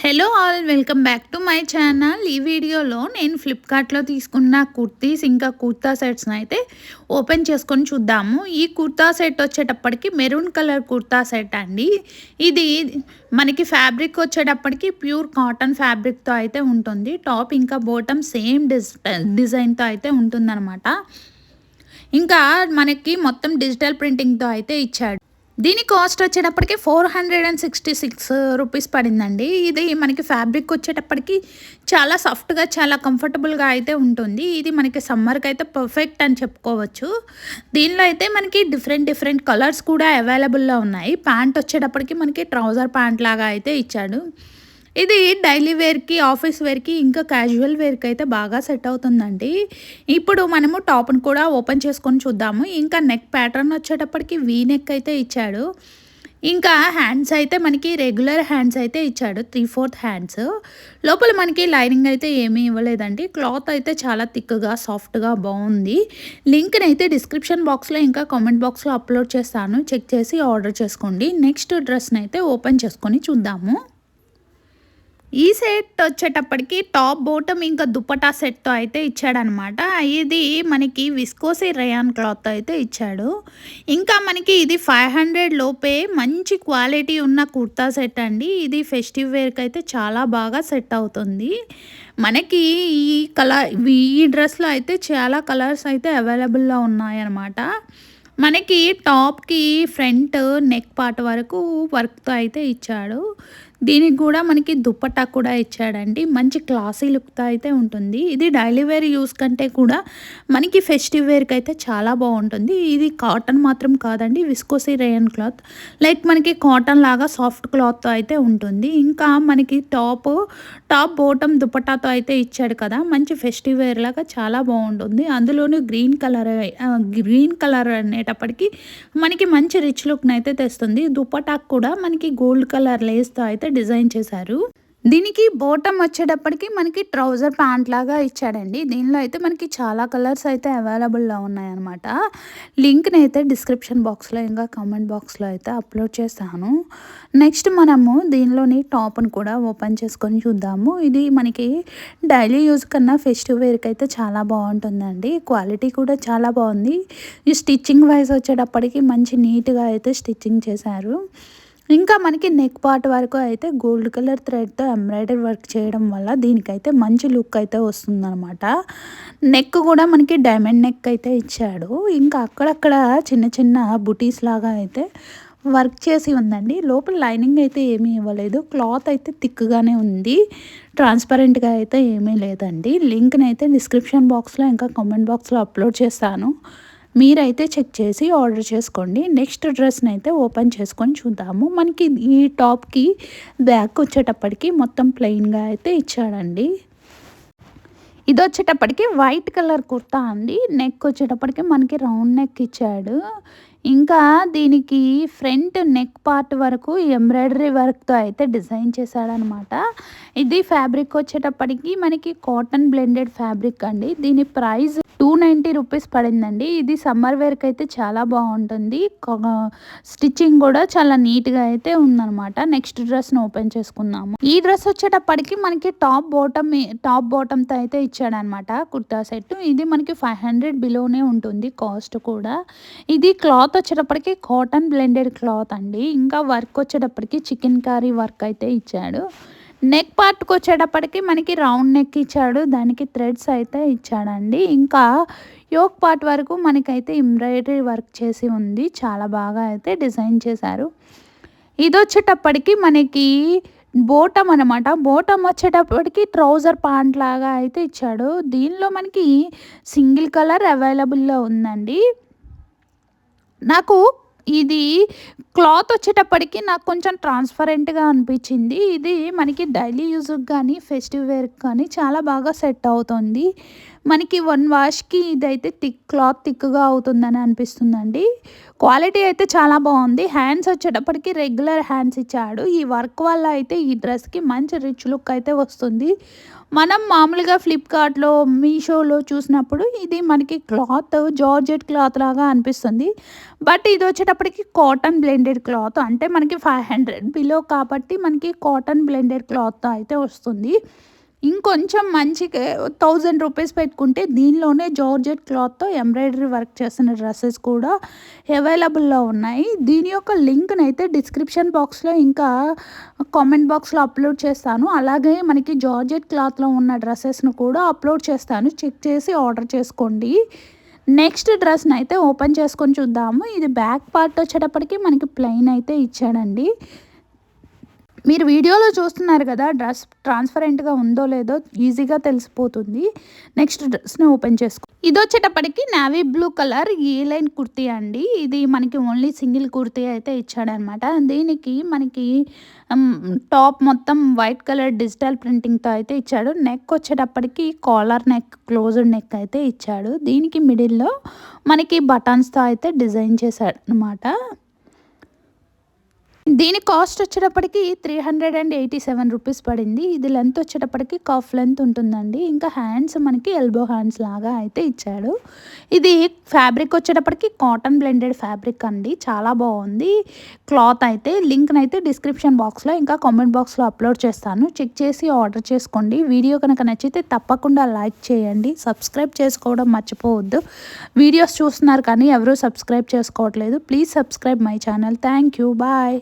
Hello all, welcome back to my channel. ఈ వీడియోలో నేను ఫ్లిప్కార్ట్లో తీసుకున్న కుర్తీస్ ఇంకా కుర్తా సెట్స్ని అయితే ఓపెన్ చేసుకొని చూద్దాము. ఈ కుర్తా సెట్ వచ్చేటప్పటికి మెరూన్ కలర్ కుర్తా సెట్ అండి. ఇది మనకి ఫ్యాబ్రిక్ వచ్చేటప్పటికి ప్యూర్ కాటన్ ఫ్యాబ్రిక్తో అయితే ఉంటుంది. టాప్ ఇంకా బాటమ్ సేమ్ డిజైన్తో అయితే ఉంటుందన్నమాట. ఇంకా మనకి మొత్తం డిజిటల్ ప్రింటింగ్తో అయితే ఇచ్చాడు. దీని కాస్ట్ వచ్చేటప్పటికి 466 రూపీస్ పడిందండి. ఇది మనకి ఫ్యాబ్రిక్ వచ్చేటప్పటికి చాలా సాఫ్ట్గా చాలా కంఫర్టబుల్గా అయితే ఉంటుంది. ఇది మనకి సమ్మర్కి అయితే పర్ఫెక్ట్ అని చెప్పుకోవచ్చు. దీనిలో అయితే మనకి డిఫరెంట్ కలర్స్ కూడా అవైలబుల్లో ఉన్నాయి. ప్యాంట్ వచ్చేటప్పటికి మనకి ట్రౌజర్ ప్యాంట్ లాగా అయితే ఇచ్చాడు. ఇది డైలీ వేర్కి, ఆఫీస్ వేర్కి, ఇంకా క్యాజువల్ వేర్కి అయితే బాగా సెట్ అవుతుందండి. ఇప్పుడు మనము టాప్ను కూడా ఓపెన్ చేసుకొని చూద్దాము. ఇంకా నెక్ ప్యాటర్న్ వచ్చేటప్పటికి వీ నెక్ అయితే ఇచ్చాడు. ఇంకా హ్యాండ్స్ అయితే మనకి రెగ్యులర్ హ్యాండ్స్ అయితే ఇచ్చాడు, 3/4 హ్యాండ్స్. లోపల మనకి లైనింగ్ అయితే ఏమీ ఇవ్వలేదండి. క్లాత్ అయితే చాలా థిక్గా సాఫ్ట్గా బాగుంది. లింక్ని అయితే డిస్క్రిప్షన్ బాక్స్లో ఇంకా కామెంట్ బాక్స్లో అప్లోడ్ చేస్తాను. చెక్ చేసి ఆర్డర్ చేసుకోండి. నెక్స్ట్ డ్రెస్ని అయితే ఓపెన్ చేసుకొని చూద్దాము. ఈ సెట్ వచ్చేటప్పటికి టాప్ బాటమ్ ఇంకా దుపట్టా సెట్తో అయితే ఇచ్చాడనమాట. ఇది మనకి విస్కోసి రేయాన్ క్లాత్ అయితే ఇచ్చాడు. ఇంకా మనకి ఇది 500 లోపే మంచి క్వాలిటీ ఉన్న కుర్తా సెట్ అండి. ఇది ఫెస్టివ్ వేర్కి అయితే చాలా బాగా సెట్ అవుతుంది. మనకి ఈ డ్రెస్లో అయితే చాలా కలర్స్ అయితే అవైలబుల్లో ఉన్నాయన్నమాట. మనకి టాప్కి ఫ్రంట్ నెక్ పార్ట్ వరకు వర్క్తో అయితే ఇచ్చాడు. దీనికి కూడా మనకి దుపట్టా కూడా ఇచ్చాడండి. మంచి క్లాసీ లుక్తో అయితే ఉంటుంది. ఇది డైలీ వేర్ యూస్ కంటే కూడా మనకి ఫెస్టివ్ వేర్కి అయితే చాలా బాగుంటుంది. ఇది కాటన్ మాత్రం కాదండి, విస్కోసి రేయన్ క్లాత్, లైక్ మనకి కాటన్ లాగా సాఫ్ట్ క్లాత్తో అయితే ఉంటుంది. ఇంకా మనకి టాప్ బాటమ్ దుపట్టాతో అయితే ఇచ్చాడు కదా, మంచి ఫెస్టివ్ వేర్ లాగా చాలా బాగుంటుంది. అందులోనూ గ్రీన్ కలర్ అనేటప్పటికి మనకి మంచి రిచ్ లుక్ని అయితే తెస్తుంది. దుపట్టాకు కూడా మనకి గోల్డ్ కలర్ లేస్తో అయితే డిజైన్ చేశారు. దీనికి బాటమ్ వచ్చేటప్పటికి మనకి ట్రౌజర్ ప్యాంట్ లాగా ఇచ్చాడండి. దీనిలో అయితే మనకి చాలా కలర్స్ అయితే అవైలబుల్లో ఉన్నాయన్నమాట. లింక్ని అయితే డిస్క్రిప్షన్ బాక్స్లో ఇంకా కామెంట్ బాక్స్లో అయితే అప్లోడ్ చేస్తాను. నెక్స్ట్ మనము దీనిలోని టాప్ను కూడా ఓపెన్ చేసుకొని చూద్దాము. ఇది మనకి డైలీ యూజ్ కన్నా ఫెస్టివ్ వేర్కి అయితే చాలా బాగుంటుందండి. క్వాలిటీ కూడా చాలా బాగుంది. ఈ స్టిచ్చింగ్ వైజ్ వచ్చేటప్పటికి మంచి నీట్గా అయితే స్టిచ్చింగ్ చేశారు. ఇంకా మనకి నెక్ పార్ట్ వరకు అయితే గోల్డ్ కలర్ థ్రెడ్తో ఎంబ్రాయిడరీ వర్క్ చేయడం వల్ల దీనికైతే మంచి లుక్ అయితే వస్తుందన్నమాట. నెక్ కూడా మనకి డైమండ్ నెక్ అయితే ఇచ్చాడు. ఇంకా అక్కడక్కడ చిన్న బుటీస్ లాగా అయితే వర్క్ చేసి ఉందండి. లోపల లైనింగ్ అయితే ఏమీ ఇవ్వలేదు. క్లాత్ అయితే థిక్గానే ఉంది, ట్రాన్స్పరెంట్గా అయితే ఏమీ లేదండి. లింక్ని అయితే డిస్క్రిప్షన్ బాక్స్లో ఇంకా కామెంట్ బాక్స్లో అప్లోడ్ చేస్తాను. మీరైతే చెక్ చేసి ఆర్డర్ చేసుకోండి. నెక్స్ట్ డ్రెస్ని అయితే ఓపెన్ చేసుకొని చూద్దాము. మనకి ఈ టాప్కి బ్యాక్ వచ్చేటప్పటికి మొత్తం ప్లెయిన్గా అయితే ఇచ్చాడండి. ఇది వచ్చేటప్పటికి వైట్ కలర్ కుర్తా అండి. నెక్ వచ్చేటప్పటికి మనకి రౌండ్ నెక్ ఇచ్చాడు. ఇంకా దీనికి ఫ్రంట్ నెక్ పార్ట్ వరకు ఎంబ్రాయిడరీ వర్క్తో అయితే డిజైన్ చేశాడనమాట. ఇది ఫ్యాబ్రిక్ వచ్చేటప్పటికి మనకి కాటన్ బ్లెండెడ్ ఫ్యాబ్రిక్ అండి. దీని ప్రైస్ 290 రూపీస్ పడిందండి. ఇది సమ్మర్ వేర్కి అయితే చాలా బాగుంటుంది. స్టిచ్చింగ్ కూడా చాలా నీట్గా అయితే ఉందన్నమాట. నెక్స్ట్ డ్రెస్ను ఓపెన్ చేసుకుందాము. ఈ డ్రెస్ వచ్చేటప్పటికి మనకి టాప్ బాటమ్తో అయితే ఇచ్చాడనమాట కుర్తా సెట్. ఇది మనకి 500 బిలోనే ఉంటుంది కాస్ట్ కూడా. ఇది క్లాత్ వచ్చేటప్పటికి కాటన్ బ్లెండెడ్ క్లాత్ అండి. ఇంకా వర్క్ వచ్చేటప్పటికి చికెన్ కర్రీ వర్క్ అయితే ఇచ్చాడు. నెక్ పార్ట్కి వచ్చేటప్పటికి మనకి రౌండ్ నెక్ ఇచ్చాడు, దానికి థ్రెడ్స్ అయితే ఇచ్చాడండి. ఇంకా యోక్ పార్ట్ వరకు మనకైతే ఎంబ్రాయిడరీ వర్క్ చేసి ఉంది. చాలా బాగా అయితే డిజైన్ చేశారు. ఇది వచ్చేటప్పటికి మనకి బోటమ్ అనమాట. బోటమ్ వచ్చేటప్పటికి ట్రౌజర్ ప్యాంట్ లాగా అయితే ఇచ్చాడు. దీనిలో మనకి సింగిల్ కలర్ అవైలబుల్లో ఉందండి. నాకు ఇది క్లాత్ వచ్చేటప్పటికి నాకు కొంచెం ట్రాన్స్పరెంట్గా అనిపించింది. ఇది మనకి డైలీ యూజ్కి కానీ ఫెస్టివ్ వేర్కి కానీ చాలా బాగా సెట్ అవుతుంది. మనకి 1 వాష్‌కి ఇదైతే క్లాత్ థిక్‌గా అవుతుందని అనిపిస్తుందండి. క్వాలిటీ అయితే చాలా బాగుంది. హ్యాండ్స్ వచ్చేటప్పటికి రెగ్యులర్ హ్యాండ్స్ ఇచ్చాడు. ఈ వర్క్ వల్ల అయితే ఈ డ్రెస్‌కి మంచి రిచ్ లుక్ అయితే వస్తుంది. మనం మామూలుగా ఫ్లిప్‌కార్ట్‌లో, మీషోలో చూసినప్పుడు ఇది మనకి క్లాత్ జార్జెట్ క్లాత్ లాగా అనిపిస్తుంది. బట్ ఇది వచ్చేటప్పటికి కాటన్ బ్లెండెడ్ క్లాత్, అంటే మనకి 500 బిలో కాబట్టి మనకి కాటన్ బ్లెండెడ్ క్లాత్‌తో అయితే వస్తుంది. ఇంకొంచెం మంచిగా 1000 రూపీస్ పెట్టుకుంటే దీనిలోనే జార్జెట్ క్లాత్‌తో ఎంబ్రాయిడరీ వర్క్ చేసిన డ్రెస్సెస్ కూడా అవైలబుల్‌లో ఉన్నాయి. దీని యొక్క లింక్‌నైతే డిస్క్రిప్షన్ బాక్స్‌లో ఇంకా కామెంట్ బాక్స్‌లో అప్లోడ్ చేస్తాను. అలాగే మనకి జార్జెట్ క్లాత్‌లో ఉన్న డ్రెస్సెస్‌ను కూడా అప్లోడ్ చేస్తాను. చెక్ చేసి ఆర్డర్ చేసుకోండి. నెక్స్ట్ డ్రెస్‌నైతే ఓపెన్ చేసుకొని చూద్దాము. ఇది బ్యాక్ పార్ట్ వచ్చేటప్పటికి మనకి ప్లెయిన్ అయితే ఇచ్చాడండి. మీరు వీడియోలో చూస్తున్నారు కదా, డ్రెస్ ట్రాన్స్పరెంట్‌గా ఉందో లేదో ఈజీగా తెలిసిపోతుంది. నెక్స్ట్ డ్రెస్‌ని ఓపెన్ చేసుకో. ఇదొచ్చేటప్పటికి నేవీ బ్లూ కలర్ ఏ లైన్ కుర్తీ అండి. ఇది మనకి ఓన్లీ సింగిల్ కుర్తీ అయితే ఇచ్చాడనమాట. దీనికి మనకి టాప్ మొత్తం వైట్ కలర్ డిజిటల్ ప్రింటింగ్‌తో అయితే ఇచ్చాడు. నెక్ వచ్చేటప్పటికి కాలర్ నెక్, క్లోజ్డ్ నెక్ అయితే ఇచ్చాడు. దీనికి మిడిల్‌లో మనకి బటన్స్‌తో అయితే డిజైన్ చేశాడనమాట. దీని కాస్ట్ వచ్చేటప్పటికి 387 రూపీస్ పడింది. ఇది లెంత్ వచ్చేటప్పటికి కఫ్ లెంత్ ఉంటుందండి. ఇంకా హ్యాండ్స్ మనకి ఎల్బో హ్యాండ్స్ లాగా అయితే ఇచ్చాడు. ఇది ఫ్యాబ్రిక్ వచ్చేటప్పటికి కాటన్ బ్లెండెడ్ ఫ్యాబ్రిక్ అండి. చాలా బాగుంది క్లాత్ అయితే. లింక్‌నైతే డిస్క్రిప్షన్ బాక్స్‌లో ఇంకా కామెంట్ బాక్స్‌లో అప్లోడ్ చేస్తాను. చెక్ చేసి ఆర్డర్ చేసుకోండి. వీడియో కనుక నచ్చితే తప్పకుండా లైక్ చేయండి. సబ్స్క్రైబ్ చేసుకోవడం మర్చిపోవద్దు. వీడియోస్ చూస్తున్నారు కానీ ఎవరూ సబ్స్క్రైబ్ చేసుకోవట్లేదు. Please subscribe my channel. Thank you. Bye.